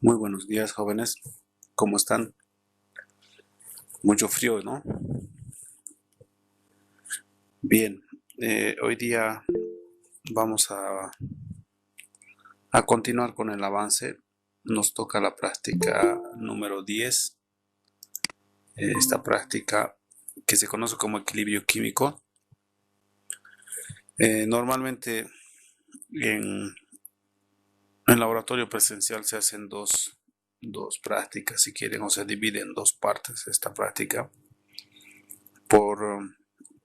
Muy buenos días, jóvenes. ¿Cómo están? Mucho frío, ¿no? Bien, hoy día vamos a continuar con el avance. Nos toca la práctica número 10. Esta práctica que se conoce como equilibrio químico. Normalmente en, en laboratorio presencial se hacen dos prácticas, si quieren, o se divide en dos partes esta práctica por,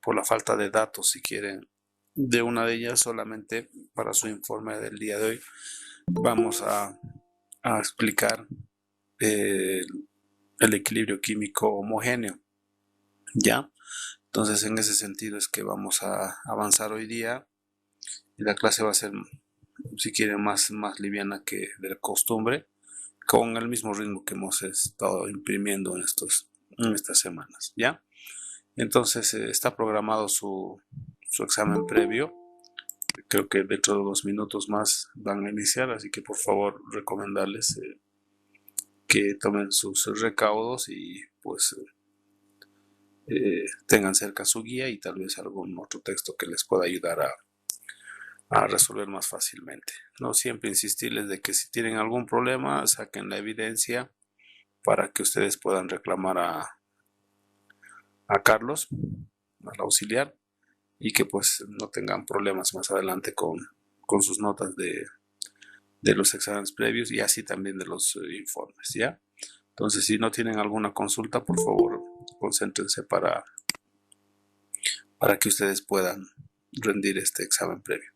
por la falta de datos, si quieren. De una de ellas solamente para su informe del día de hoy vamos a explicar eh, el equilibrio químico homogéneo, ¿ya? Entonces en ese sentido es que vamos a avanzar hoy día y la clase va a ser, si quieren, más liviana que de costumbre, con el mismo ritmo que hemos estado imprimiendo en estas semanas, ¿ya? Entonces está programado su examen previo. Creo que dentro de 2 minutos más van a iniciar, así que por favor recomendarles que tomen sus recaudos y pues tengan cerca su guía y tal vez algún otro texto que les pueda ayudar a resolver más fácilmente. No siempre insistirles de que si tienen algún problema saquen la evidencia para que ustedes puedan reclamar a Carlos, al auxiliar, y que pues no tengan problemas más adelante con sus notas de los exámenes previos y así también de los informes, ¿ya? Entonces, si no tienen alguna consulta, por favor, concéntrense para que ustedes puedan rendir este examen previo.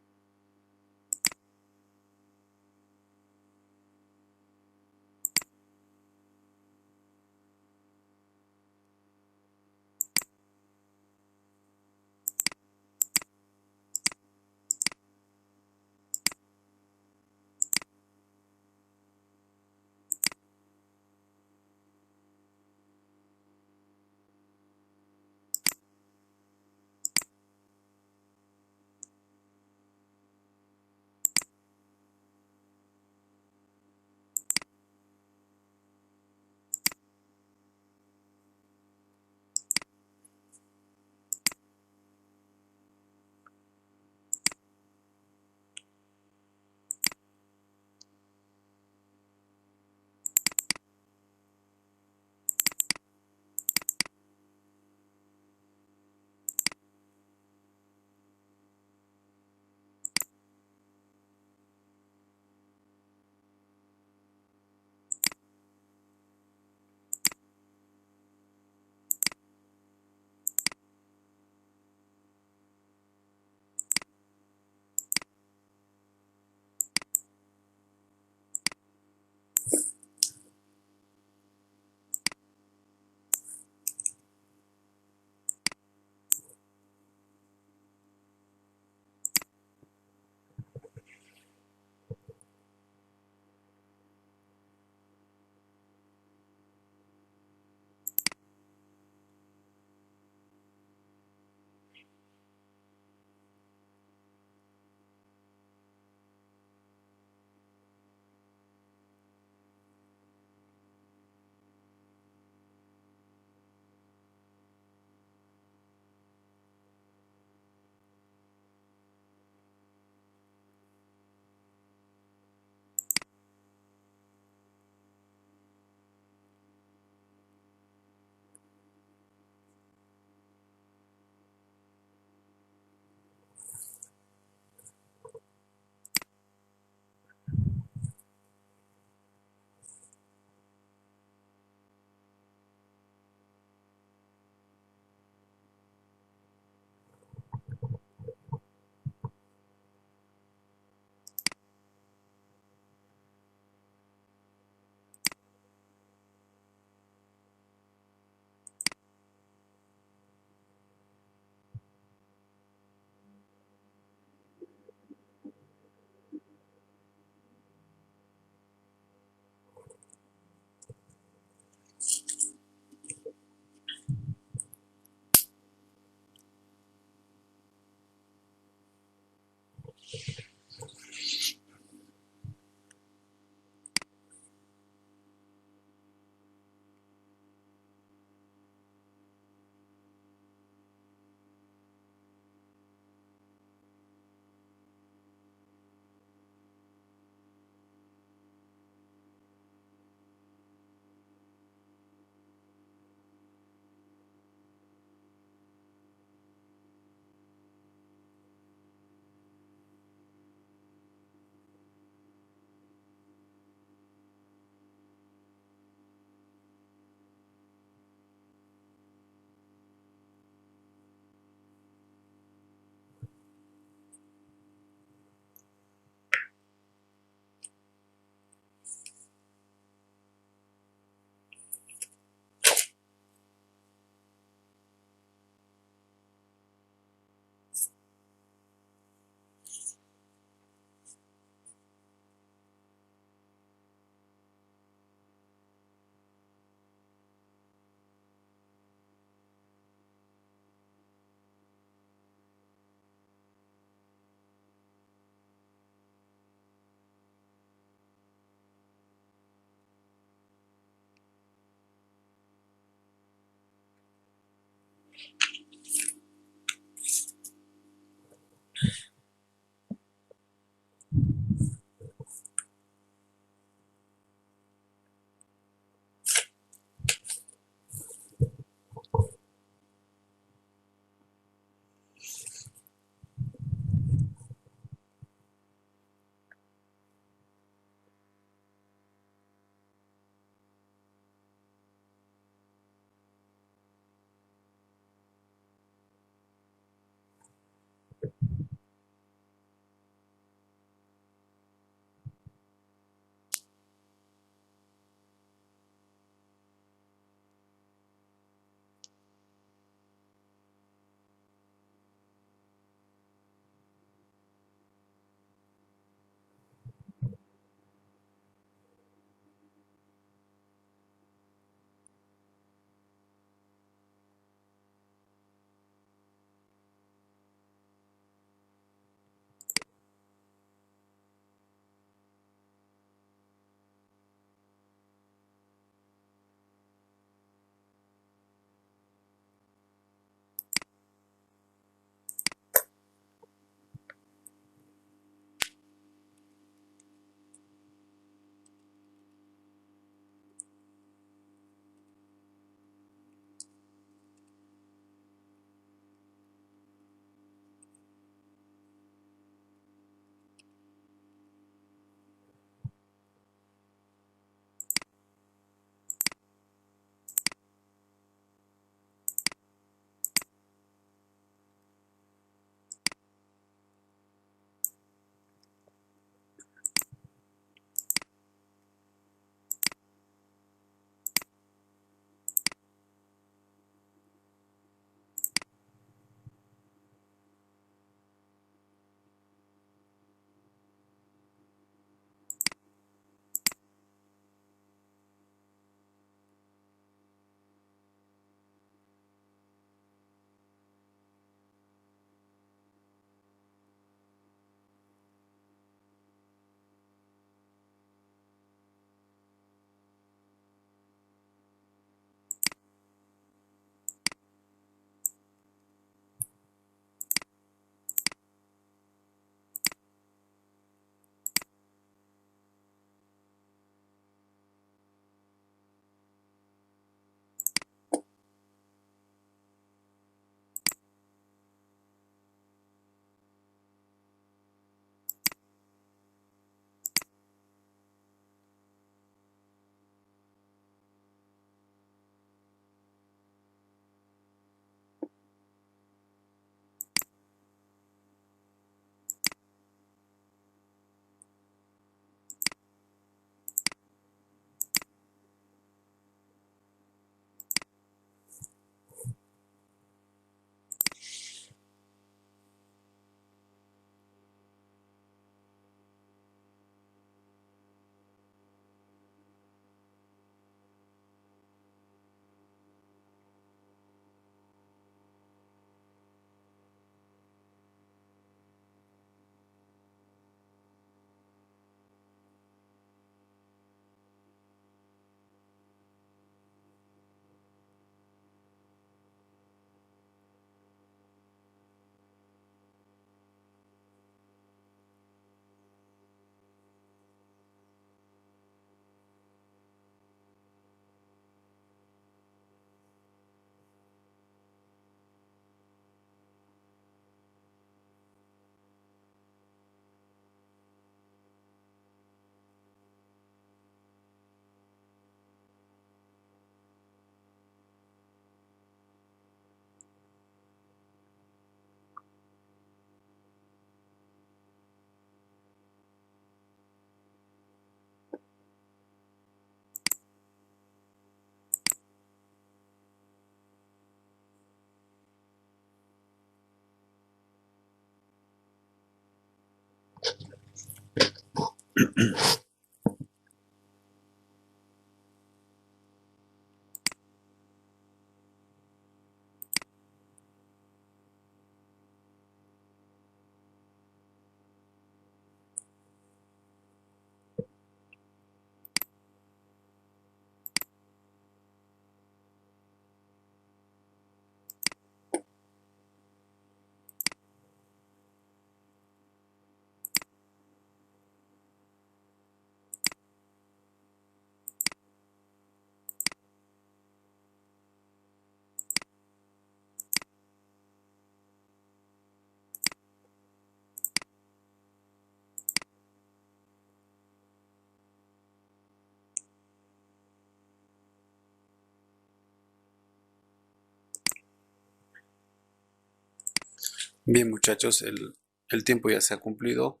Bien, muchachos, el tiempo ya se ha cumplido.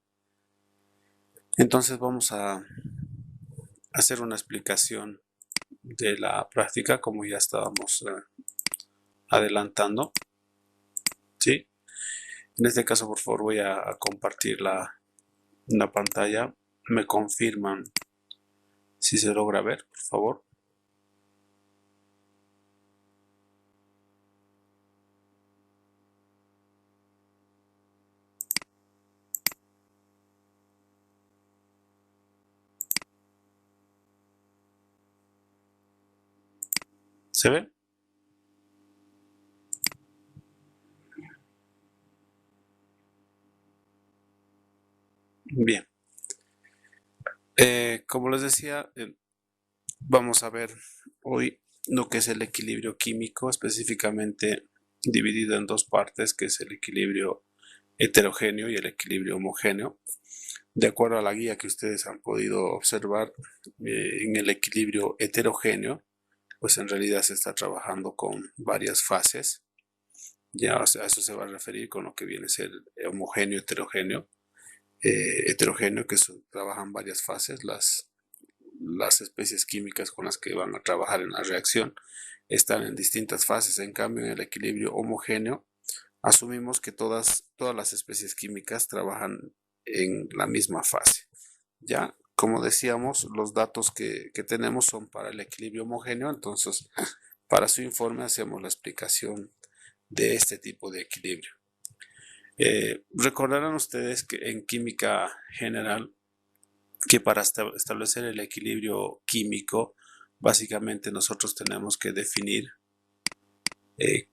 Entonces vamos a hacer una explicación de la práctica como ya estábamos adelantando. ¿Sí? En este caso, por favor, voy a compartir la pantalla. Me confirman si se logra ver, por favor. ¿Se ve? Bien. Como les decía, vamos a ver hoy lo que es el equilibrio químico, específicamente dividido en dos partes, que es el equilibrio heterogéneo y el equilibrio homogéneo. De acuerdo a la guía que ustedes han podido observar, en el equilibrio heterogéneo, pues en realidad se está trabajando con varias fases. Ya, o sea, a eso se va a referir con lo que viene a ser homogéneo, heterogéneo. Heterogéneo, que trabajan varias fases. Las especies químicas con las que van a trabajar en la reacción están en distintas fases. En cambio, en el equilibrio homogéneo, asumimos que todas las especies químicas trabajan en la misma fase. Ya, como decíamos, los datos que tenemos son para el equilibrio homogéneo, entonces para su informe hacemos la explicación de este tipo de equilibrio. Recordarán ustedes que en química general, que para establecer el equilibrio químico, básicamente nosotros tenemos que definir eh,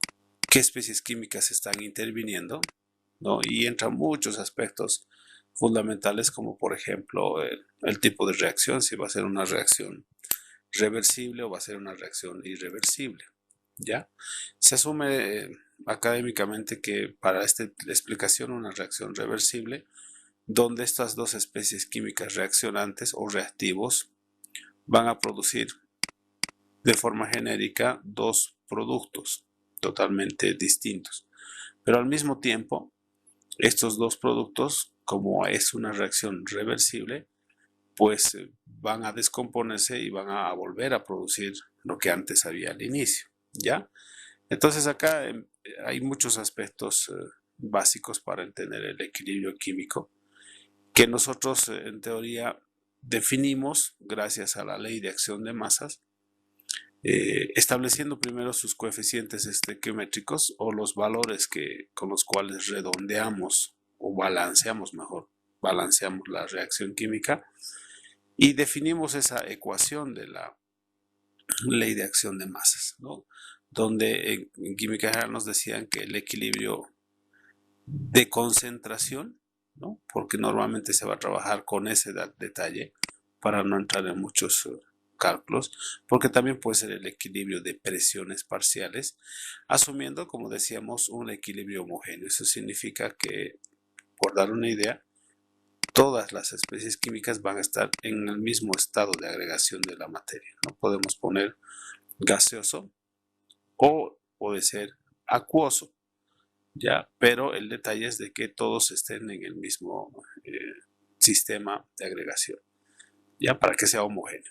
qué especies químicas están interviniendo, ¿no? Y entran muchos aspectos fundamentales, como por ejemplo el tipo de reacción, si va a ser una reacción reversible o va a ser una reacción irreversible. ¿Ya? Se asume académicamente que para esta explicación una reacción reversible, donde estas dos especies químicas reaccionantes o reactivos van a producir de forma genérica dos productos totalmente distintos. Pero al mismo tiempo, estos dos productos, como es una reacción reversible, pues van a descomponerse y van a volver a producir lo que antes había al inicio. ¿Ya? Entonces acá hay muchos aspectos básicos para entender el equilibrio químico que nosotros en teoría definimos gracias a la ley de acción de masas, estableciendo primero sus coeficientes estequiométricos o los valores con los cuales redondeamos o balanceamos mejor, balanceamos la reacción química y definimos esa ecuación de la ley de acción de masas, ¿no? Donde en química general nos decían que el equilibrio de concentración, ¿no? Porque normalmente se va a trabajar con ese detalle para no entrar en muchos cálculos, porque también puede ser el equilibrio de presiones parciales, asumiendo, como decíamos, un equilibrio homogéneo. Eso significa que, por dar una idea, todas las especies químicas van a estar en el mismo estado de agregación de la materia. No podemos poner gaseoso o puede ser acuoso, ya, pero el detalle es de que todos estén en el mismo sistema de agregación, ya, para que sea homogéneo.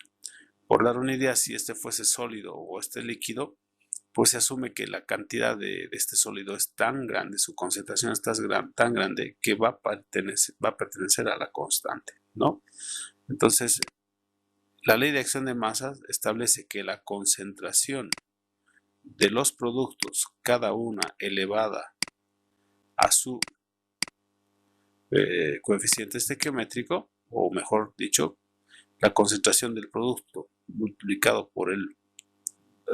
Por dar una idea, si este fuese sólido o este líquido, pues se asume que la cantidad de este sólido es tan grande, su concentración es tan grande que va a pertenecer a la constante, ¿no? Entonces, la ley de acción de masas establece que la concentración de los productos, cada una elevada a su coeficiente estequiométrico, o mejor dicho, la concentración del producto multiplicado por el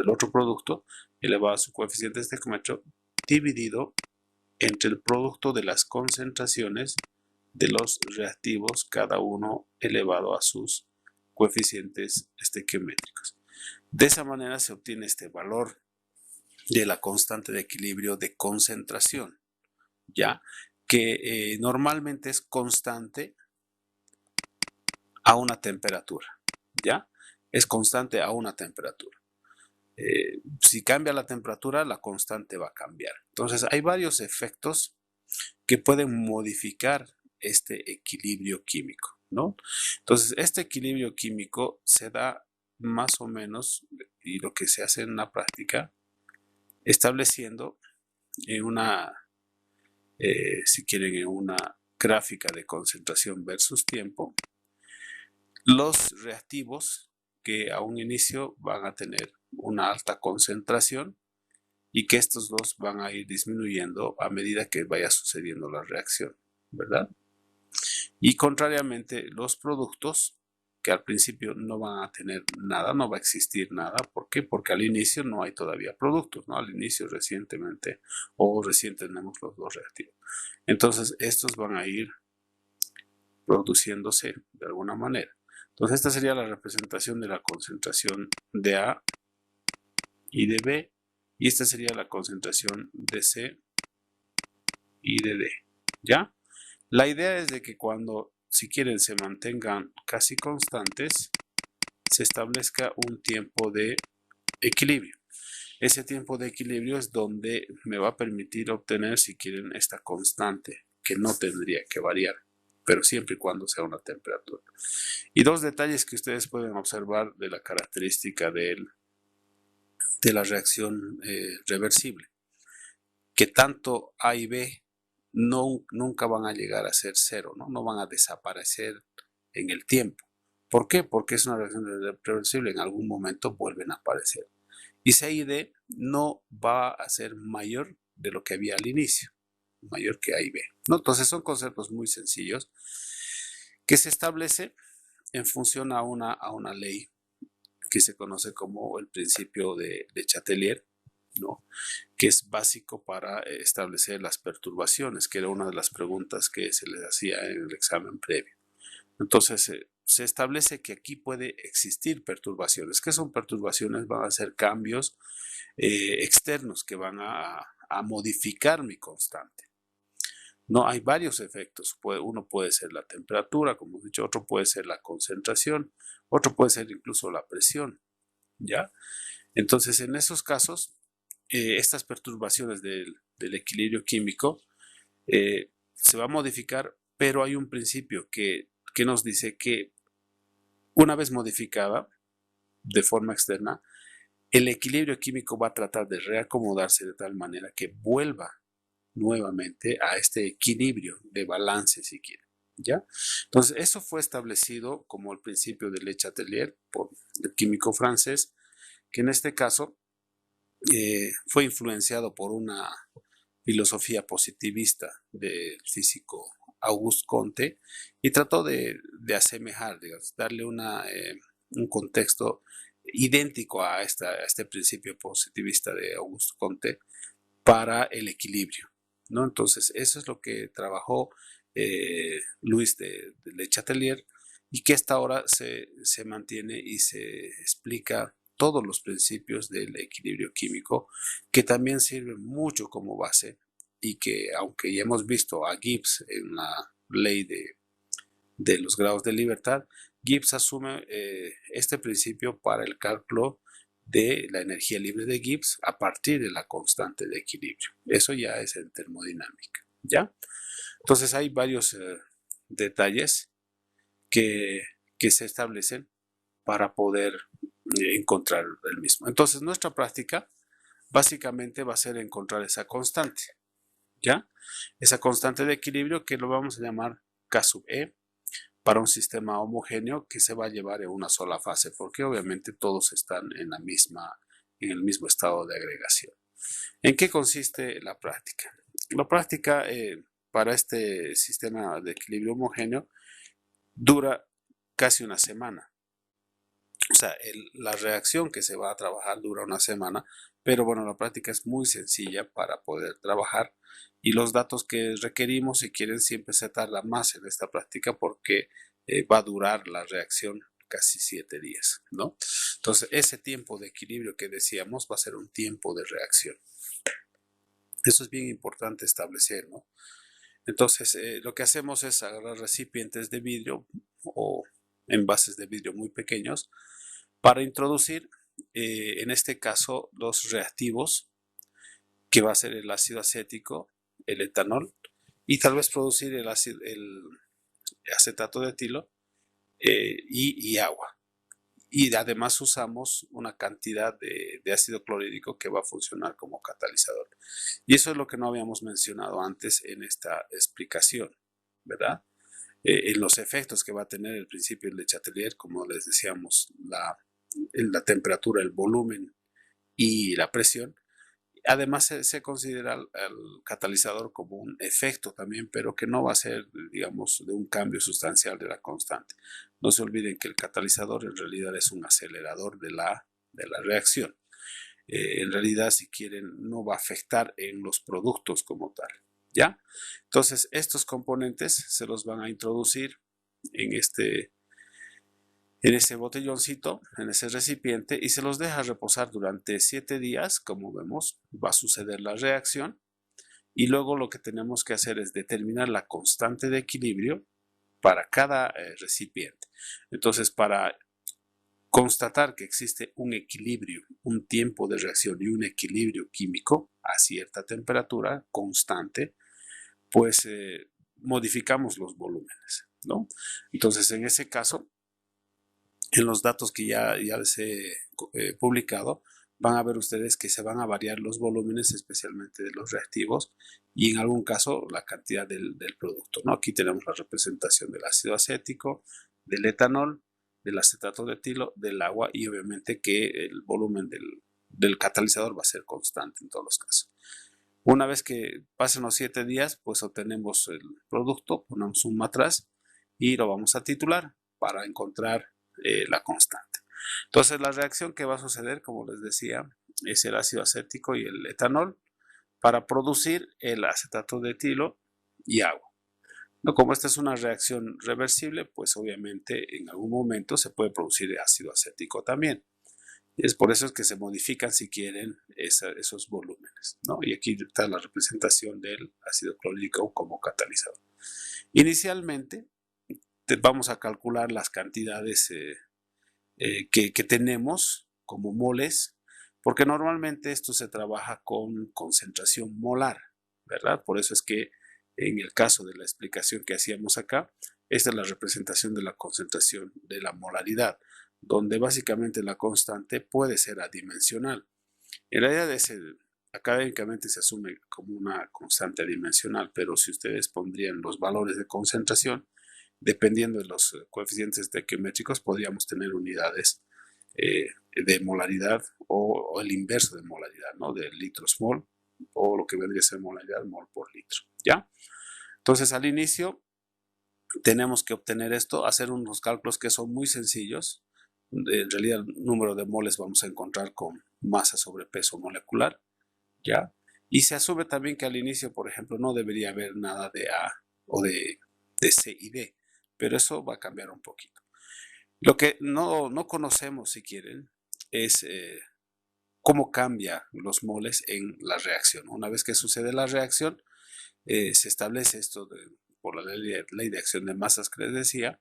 otro producto elevado a su coeficiente estequiométrico dividido entre el producto de las concentraciones de los reactivos, cada uno elevado a sus coeficientes estequiométricos. De esa manera se obtiene este valor de la constante de equilibrio de concentración, ya que normalmente es constante a una temperatura, ya es constante a una temperatura. Si cambia la temperatura, la constante va a cambiar. Entonces hay varios efectos que pueden modificar este equilibrio químico, ¿no? Entonces este equilibrio químico se da más o menos, y lo que se hace en la práctica, estableciendo en una, si quieren, en una gráfica de concentración versus tiempo, los reactivos que a un inicio van a tener una alta concentración y que estos dos van a ir disminuyendo a medida que vaya sucediendo la reacción, ¿verdad? Y contrariamente, los productos que al principio no van a tener nada, no va a existir nada. ¿Por qué? Porque al inicio no hay todavía productos, ¿no? Al inicio recientemente o recién tenemos los dos reactivos. Entonces, estos van a ir produciéndose de alguna manera. Entonces, esta sería la representación de la concentración de A y de B, y esta sería la concentración de C y de D, ¿ya? La idea es de que cuando, si quieren, se mantengan casi constantes, se establezca un tiempo de equilibrio. Ese tiempo de equilibrio es donde me va a permitir obtener, si quieren, esta constante, que no tendría que variar, pero siempre y cuando sea una temperatura. Y dos detalles que ustedes pueden observar de la característica de la reacción reversible, que tanto A y B nunca van a llegar a ser cero, ¿no? No van a desaparecer en el tiempo. ¿Por qué? Porque es una reacción reversible, en algún momento vuelven a aparecer. Y C y D no va a ser mayor de lo que había al inicio, mayor que A y B, ¿no? Entonces son conceptos muy sencillos que se establece en función a una ley que se conoce como el principio de Chatelier, ¿no? Que es básico para establecer las perturbaciones, que era una de las preguntas que se les hacía en el examen previo. Entonces se establece que aquí puede existir perturbaciones. ¿Qué son perturbaciones? Van a ser cambios externos que van a modificar mi constante. No, hay varios efectos. Uno puede ser la temperatura, como he dicho, otro puede ser la concentración, otro puede ser incluso la presión, ¿ya? Entonces, en esos casos, estas perturbaciones del equilibrio químico se va a modificar, pero hay un principio que nos dice que una vez modificada de forma externa, el equilibrio químico va a tratar de reacomodarse de tal manera que vuelva nuevamente a este equilibrio de balance, si quieren, ¿ya? Entonces, eso fue establecido como el principio de Le Chatelier por el químico francés, que en este caso fue influenciado por una filosofía positivista del físico Auguste Comte y trató de asemejar, digamos, darle un contexto idéntico a este principio positivista de Auguste Comte para el equilibrio, ¿no? Entonces, eso es lo que trabajó Louis de Le Chatelier y que hasta ahora se mantiene y se explica todos los principios del equilibrio químico, que también sirven mucho como base y que, aunque ya hemos visto a Gibbs en la ley de los grados de libertad, Gibbs asume este principio para el cálculo de la energía libre de Gibbs a partir de la constante de equilibrio. Eso ya es en termodinámica, ¿ya? Entonces hay varios detalles que se establecen para poder encontrar el mismo. Entonces nuestra práctica básicamente va a ser encontrar esa constante, ¿ya? Esa constante de equilibrio que lo vamos a llamar K sub E, para un sistema homogéneo que se va a llevar en una sola fase, porque obviamente todos están en el mismo estado de agregación. ¿En qué consiste la práctica? La práctica para este sistema de equilibrio homogéneo dura casi una semana. O sea, la reacción que se va a trabajar dura una semana, pero bueno, la práctica es muy sencilla para poder trabajar y los datos que requerimos, si quieren, siempre se tarda más en esta práctica porque va a durar la reacción casi 7 días, ¿no? Entonces, ese tiempo de equilibrio que decíamos va a ser un tiempo de reacción. Eso es bien importante establecer, ¿no? Entonces, lo que hacemos es agarrar recipientes de vidrio o envases de vidrio muy pequeños para introducir, en este caso, los reactivos, que va a ser el ácido acético, el etanol, y tal vez producir el acetato de etilo y agua. Y además usamos una cantidad de ácido clorhídrico que va a funcionar como catalizador. Y eso es lo que no habíamos mencionado antes en esta explicación, ¿verdad? En los efectos que va a tener el principio de Chatelier, como les decíamos, la temperatura, el volumen y la presión. Además se considera al catalizador como un efecto también, pero que no va a ser, digamos, de un cambio sustancial de la constante. No se olviden que el catalizador en realidad es un acelerador de la reacción. En realidad, si quieren, no va a afectar en los productos como tal, ¿ya? Entonces, estos componentes se los van a introducir en ese botelloncito, en ese recipiente, y se los deja reposar durante 7 días. Como vemos, va a suceder la reacción y luego lo que tenemos que hacer es determinar la constante de equilibrio para cada recipiente. Entonces, para constatar que existe un equilibrio, un tiempo de reacción y un equilibrio químico a cierta temperatura constante, pues modificamos los volúmenes, ¿no? Entonces, en ese caso, en los datos que ya les he publicado, van a ver ustedes que se van a variar los volúmenes, especialmente de los reactivos, y en algún caso la cantidad del producto, ¿no? Aquí tenemos la representación del ácido acético, del etanol, del acetato de etilo, del agua, y obviamente que el volumen del catalizador va a ser constante en todos los casos. Una vez que pasen los 7 días, pues obtenemos el producto, ponemos un atrás y lo vamos a titular para encontrar la constante. Entonces, la reacción que va a suceder, como les decía, es el ácido acético y el etanol para producir el acetato de etilo y agua. No, como esta es una reacción reversible, pues obviamente en algún momento se puede producir ácido acético también. Es por eso que se modifican, si quieren, esos volúmenes, ¿no? Y aquí está la representación del ácido clorhídrico como catalizador. Inicialmente, vamos a calcular las cantidades que tenemos como moles, porque normalmente esto se trabaja con concentración molar, ¿verdad? Por eso es que en el caso de la explicación que hacíamos acá, esta es la representación de la concentración de la molaridad, donde básicamente la constante puede ser adimensional. En realidad académicamente se asume como una constante adimensional, pero si ustedes pondrían los valores de concentración, dependiendo de los coeficientes estequiométricos, podríamos tener unidades de molaridad o el inverso de molaridad, ¿no? De litros mol, o lo que vendría a ser molaridad mol por litro, ¿ya? Entonces, al inicio tenemos que obtener esto, hacer unos cálculos que son muy sencillos. En realidad, el número de moles vamos a encontrar con masa sobre peso molecular, ¿ya? Y se asume también que al inicio, por ejemplo, no debería haber nada de A o de C y D, pero eso va a cambiar un poquito. Lo que no conocemos, si quieren, es cómo cambia los moles en la reacción. Una vez que sucede la reacción, se establece esto por la ley de acción de masas que les decía,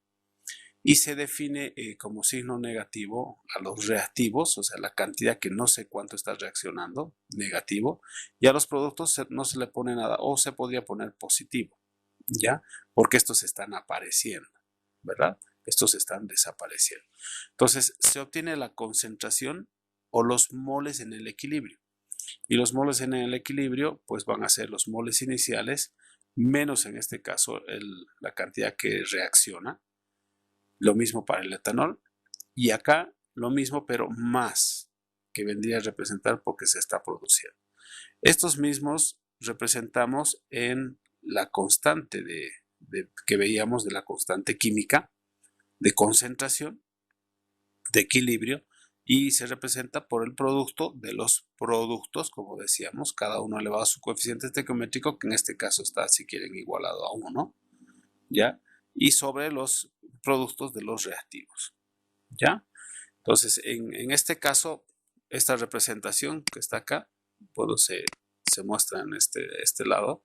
y se define como signo negativo a los reactivos, o sea, la cantidad que no sé cuánto está reaccionando, negativo, y a los productos no se le pone nada, o se podría poner positivo, ¿ya? Porque estos están apareciendo, ¿verdad? Estos están desapareciendo. Entonces, se obtiene la concentración o los moles en el equilibrio. Y los moles en el equilibrio, pues van a ser los moles iniciales, menos en este caso la cantidad que reacciona, Lo mismo para el etanol. Y acá lo mismo, pero más, que vendría a representar porque se está produciendo. Estos mismos representamos en la constante que veíamos de la constante química de concentración, de equilibrio, y se representa por el producto de los productos, como decíamos, cada uno elevado a su coeficiente estequiométrico, que en este caso está, si quieren, igualado a 1, ¿ya? Y sobre los productos de los reactivos, ¿ya? Entonces, en este caso, esta representación que está acá, se muestra en este lado,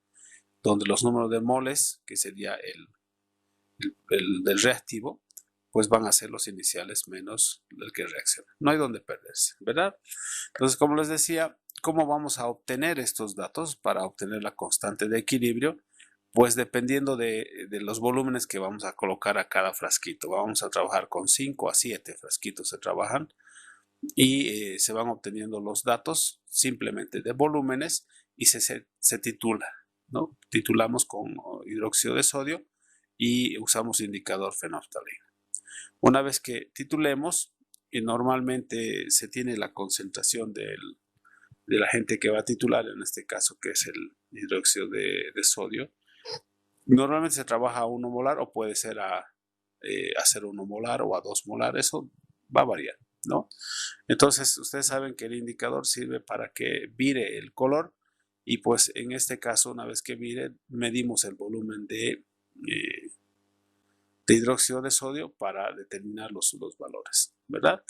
donde los números de moles, que sería el del reactivo, pues van a ser los iniciales menos el que reacciona. No hay donde perderse, ¿verdad? Entonces, como les decía, ¿cómo vamos a obtener estos datos para obtener la constante de equilibrio? Pues dependiendo de los volúmenes que vamos a colocar a cada frasquito. Vamos a trabajar con 5 a 7 frasquitos se trabajan y se van obteniendo los datos simplemente de volúmenes y se titula, ¿no? Titulamos con hidróxido de sodio y usamos indicador fenolftalino. Una vez que titulemos, y normalmente se tiene la concentración del agente que va a titular, en este caso que es el hidróxido de sodio, normalmente se trabaja a 1 molar o puede ser a 0,1 molar o a 2 molar, eso va a variar, ¿no? Entonces, ustedes saben que el indicador sirve para que vire el color y pues en este caso, una vez que vire, medimos el volumen de hidróxido de sodio para determinar los valores, ¿verdad?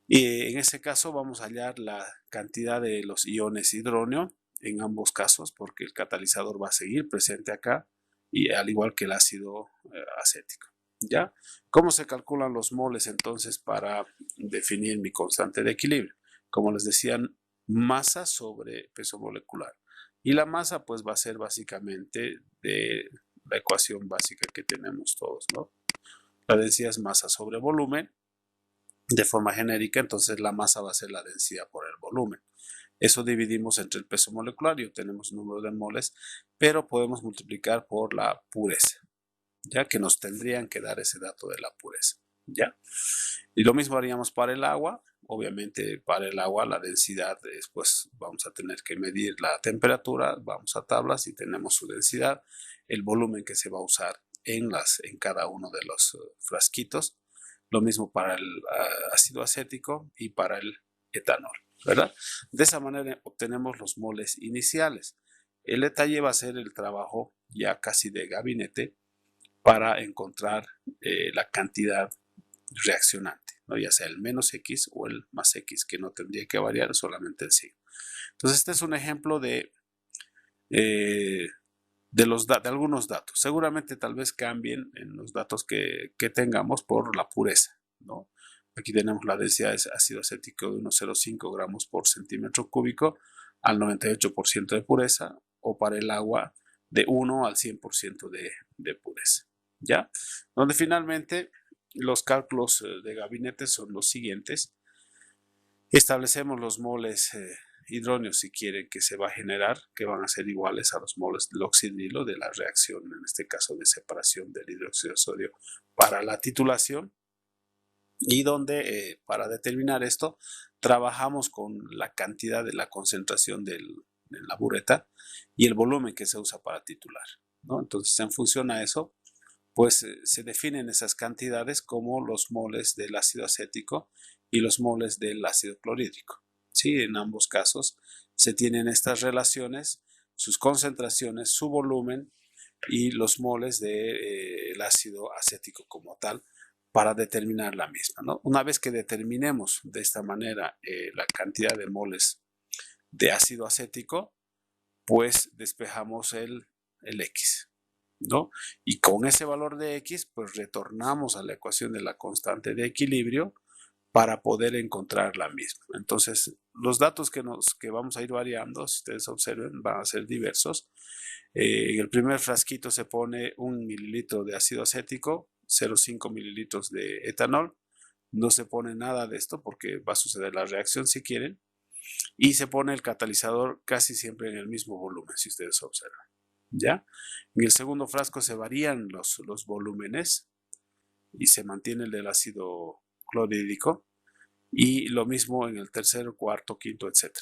Y en este caso vamos a hallar la cantidad de los iones hidróneo en ambos casos porque el catalizador va a seguir presente acá y al igual que el ácido acético. ¿Ya? ¿Cómo se calculan los moles entonces para definir mi constante de equilibrio? Como les decía, masa sobre peso molecular. Y la masa pues va a ser básicamente de la ecuación básica que tenemos todos, ¿no? La densidad es masa sobre volumen de forma genérica, entonces la masa va a ser la densidad por el volumen. Eso dividimos entre el peso molecular y obtenemos número de moles, pero podemos multiplicar por la pureza, ya que nos tendrían que dar ese dato de la pureza, ¿ya? Y lo mismo haríamos para el agua. Obviamente para el agua la densidad después vamos a tener que medir la temperatura, vamos a tablas y tenemos su densidad, el volumen que se va a usar en cada uno de los frasquitos. Lo mismo para el ácido acético y para el etanol, ¿verdad? De esa manera obtenemos los moles iniciales. El detalle va a ser el trabajo ya casi de gabinete para encontrar la cantidad reaccionante, ¿no? Ya sea el menos X o el más X, que no tendría que variar, solamente el signo. Entonces, este es un ejemplo de algunos datos. Seguramente tal vez cambien en los datos que tengamos por la pureza, ¿no? Aquí tenemos la densidad de ácido acético de 1,05 gramos por centímetro cúbico al 98% de pureza, o para el agua de 1 al 100% de pureza, ¿ya? Donde finalmente los cálculos de gabinete son los siguientes. Establecemos los moles hidróneos, si quieren, que se va a generar, que van a ser iguales a los moles del oxidrilo de la reacción, en este caso de separación del hidróxido de sodio para la titulación, y donde para determinar esto trabajamos con la cantidad de la concentración de la bureta y el volumen que se usa para titular, ¿no? Entonces, en función a eso, pues se definen esas cantidades como los moles del ácido acético y los moles del ácido clorhídrico. ¿Sí? En ambos casos se tienen estas relaciones, sus concentraciones, su volumen y los moles del ácido acético como tal para determinar la misma, ¿no? Una vez que determinemos de esta manera la cantidad de moles de ácido acético, pues despejamos el X, ¿no? Y con ese valor de X, pues retornamos a la ecuación de la constante de equilibrio para poder encontrar la misma. Entonces, los datos que vamos a ir variando, si ustedes observen, van a ser diversos. En el primer frasquito se pone 1 mililitro de ácido acético, 0,5 mililitros de etanol. No se pone nada de esto porque va a suceder la reacción si quieren. Y se pone el catalizador casi siempre en el mismo volumen, si ustedes observan, ¿ya? En el segundo frasco se varían los volúmenes y se mantiene el del ácido clorhídrico, y lo mismo en el tercero, cuarto, quinto, etc.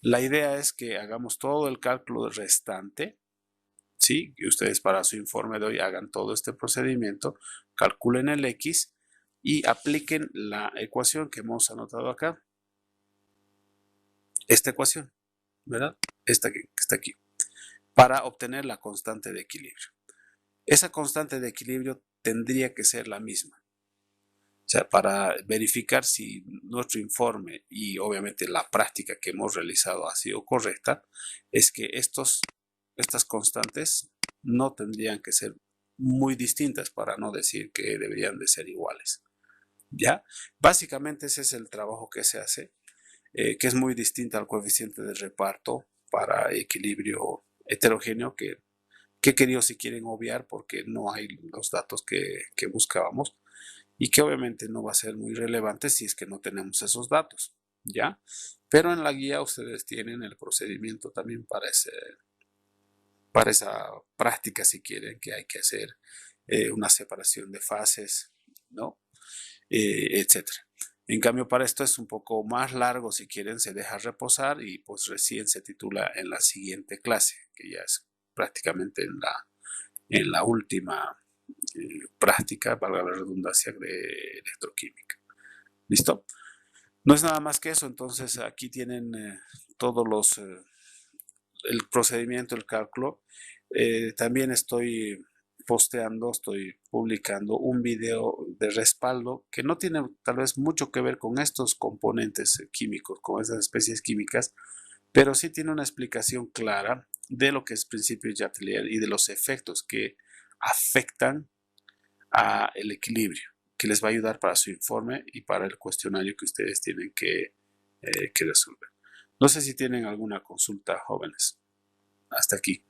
La idea es que hagamos todo el cálculo restante, ¿sí? Que ustedes para su informe de hoy hagan todo este procedimiento, calculen el X y apliquen la ecuación que hemos anotado acá. Esta ecuación, ¿verdad? Esta que está aquí, para obtener la constante de equilibrio. Esa constante de equilibrio tendría que ser la misma. O sea, para verificar si nuestro informe y obviamente la práctica que hemos realizado ha sido correcta, es que estas constantes no tendrían que ser muy distintas, para no decir que deberían de ser iguales. ¿Ya? Básicamente ese es el trabajo que se hace, que es muy distinto al coeficiente de reparto para equilibrio heterogéneo, que he querido, si quieren, obviar porque no hay los datos que buscábamos, y que obviamente no va a ser muy relevante si es que no tenemos esos datos, ¿ya? Pero en la guía ustedes tienen el procedimiento también para esa práctica, si quieren, que hay que hacer una separación de fases, ¿no? Etcétera. En cambio, para esto es un poco más largo, si quieren, se deja reposar y pues recién se titula en la siguiente clase, que ya es prácticamente en la última práctica, valga la redundancia, de electroquímica. ¿Listo? No es nada más que eso, entonces aquí tienen todos el procedimiento, el cálculo. También estoy publicando un video de respaldo que no tiene tal vez mucho que ver con estos componentes químicos, con estas especies químicas, pero sí tiene una explicación clara de lo que es principio de Atelier y de los efectos que afectan a el equilibrio, que les va a ayudar para su informe y para el cuestionario que ustedes tienen que resolver. No sé si tienen alguna consulta, jóvenes, hasta aquí,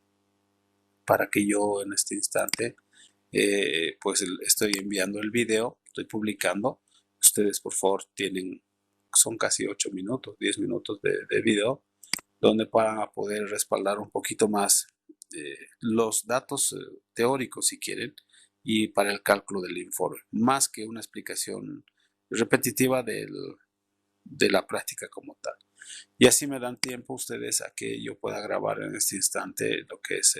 para que yo en este instante pues estoy enviando el video, estoy publicando. Ustedes por favor son casi 8 minutos, 10 minutos de video, donde van a poder respaldar un poquito más los datos teóricos, si quieren, y para el cálculo del informe, más que una explicación repetitiva de la práctica como tal. Y así me dan tiempo ustedes a que yo pueda grabar en este instante lo que es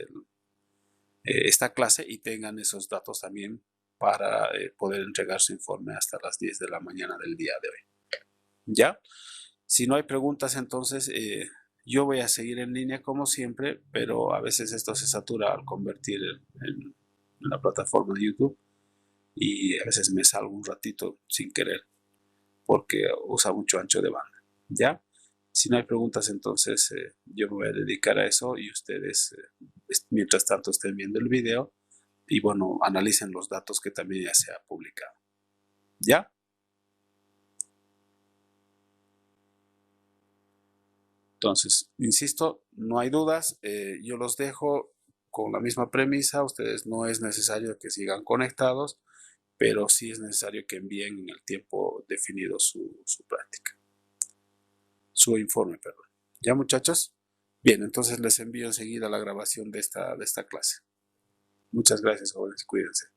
esta clase, y tengan esos datos también para poder entregar su informe hasta las 10 de la mañana del día de hoy. ¿Ya? Si no hay preguntas, entonces yo voy a seguir en línea como siempre, pero a veces esto se satura al convertir en la plataforma de YouTube, y a veces me salgo un ratito sin querer porque usa mucho ancho de banda. ¿Ya? Si no hay preguntas, entonces yo me voy a dedicar a eso, y ustedes mientras tanto estén viendo el video y bueno, analicen los datos que también ya se ha publicado. ¿Ya? Entonces, insisto, no hay dudas, yo los dejo con la misma premisa. Ustedes no es necesario que sigan conectados, pero sí es necesario que envíen en el tiempo definido su práctica, su informe, perdón. ¿Ya, muchachos? Bien, entonces les envío enseguida la grabación de esta clase. Muchas gracias, jóvenes, cuídense.